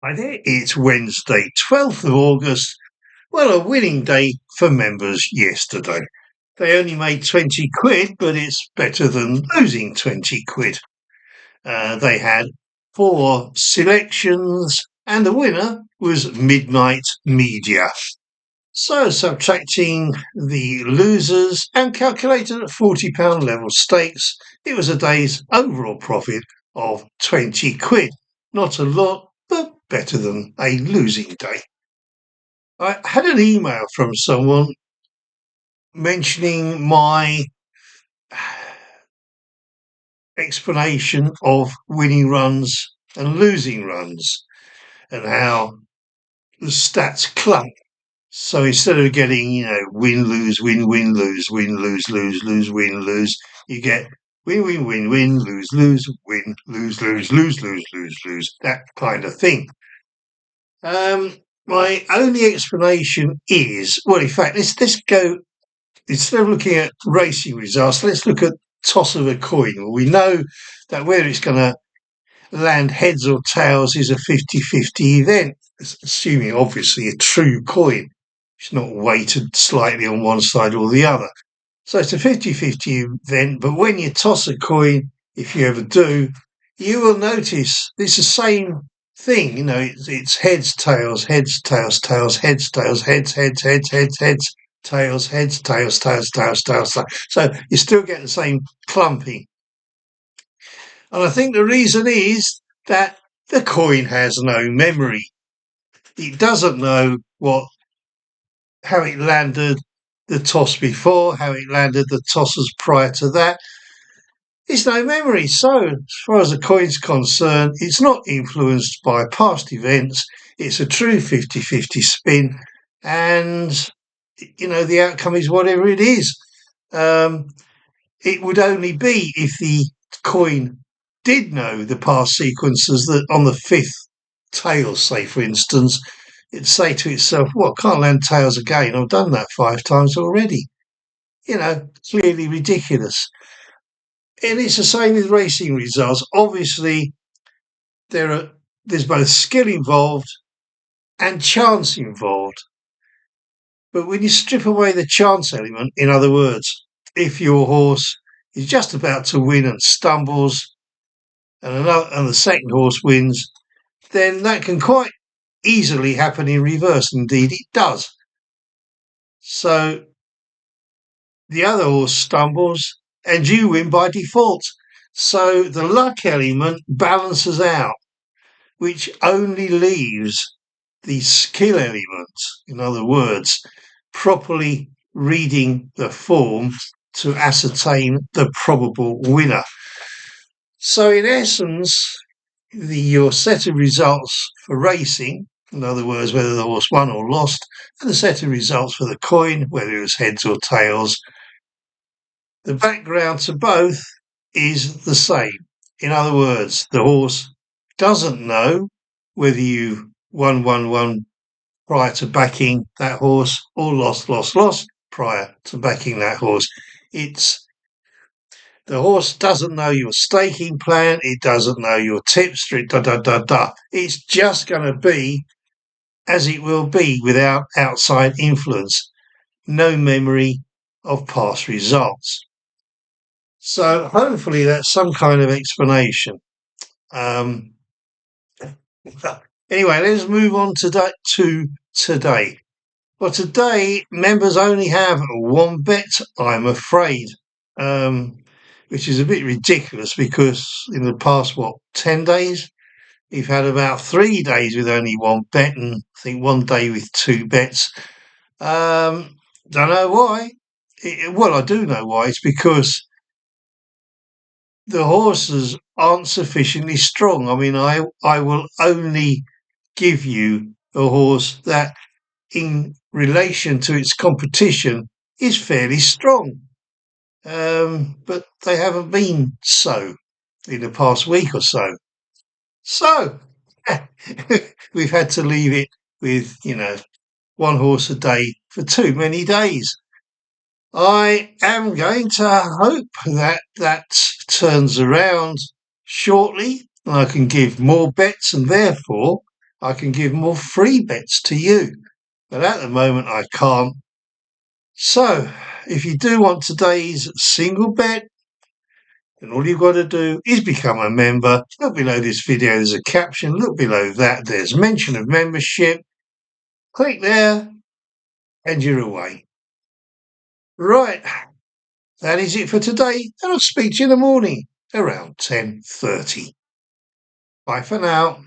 Hi there, it's Wednesday, 12th of August. Well, a winning day for members yesterday. They only made 20 quid, but it's better than losing 20 quid. They had 4 selections, and the winner was Midnight Media. So, subtracting the losers and calculated at £40 level stakes, it was a day's overall profit of 20 quid. Not a lot, but better than a losing day. I had an email from someone mentioning my explanation of winning runs and losing runs and how the stats clump. So instead of getting, win, lose, win, win, lose, win, lose, lose, lose, win, lose, you get win, win, win, win, lose, lose, win, lose, lose, lose, lose, lose, lose, that kind of thing. My only explanation is, well, in fact, let's go, instead of looking at racing results, let's look at toss of a coin. Well, we know that whether it's going to land heads or tails is a 50-50 event, assuming obviously a true coin. It's not weighted slightly on one side or the other. So it's a 50-50 event, but when you toss a coin, if you ever do, you will notice it's the same thing. It's heads, tails, heads, tails, tails, heads, tails, heads, heads, heads, heads, heads, tails, heads, tails, tails, tails, tails. So you still get the same clumping. And I think the reason is that the coin has no memory. It doesn't know how it landed the toss before, how it landed the tosses prior to that. It's no memory. So, as far as the coin's concerned, it's not influenced by past events. It's a true 50-50 spin. And, the outcome is whatever it is. It would only be if the coin did know the past sequences that on the fifth tails, say, for instance, it'd say to itself, well, I can't land tails again. I've done that 5 times already. Clearly ridiculous. And it's the same with racing results. Obviously, there's both skill involved and chance involved. But when you strip away the chance element, in other words, if your horse is just about to win and stumbles, and the second horse wins, then that can quite easily happen in reverse. Indeed, it does. So the other horse stumbles and you win by default. So the luck element balances out, which only leaves the skill element, in other words, properly reading the form to ascertain the probable winner. So in essence, your set of results for racing, in other words, whether the horse won or lost, and the set of results for the coin, whether it was heads or tails, the background to both is the same. In other words, the horse doesn't know whether you won prior to backing that horse or lost prior to backing that horse. The horse doesn't know your staking plan. It doesn't know your tips. It's just going to be as it will be without outside influence. No memory of past results. So hopefully that's some kind of explanation. Anyway, let's move on to today. Well, today members only have one bet, I'm afraid, which is a bit ridiculous because in the past, 10 days, we've had about 3 days with only one bet and I think 1 day with 2 bets. Don't know why. I do know why. It's because the horses aren't sufficiently strong. I mean, I will only give you a horse that, in relation to its competition, is fairly strong. But they haven't been so in the past week or so. So we've had to leave it with, one horse a day for too many days. I am going to hope that turns around shortly and I can give more bets and therefore I can give more free bets to you, but at the moment I can't. So, if you do want today's single bet, then all you've got to do is become a member. Look below this video, there's a caption. Look below that, there's mention of membership. Click there, and you're away. Right, that is it for today, and I'll speak to you in the morning around 10:30. Bye for now.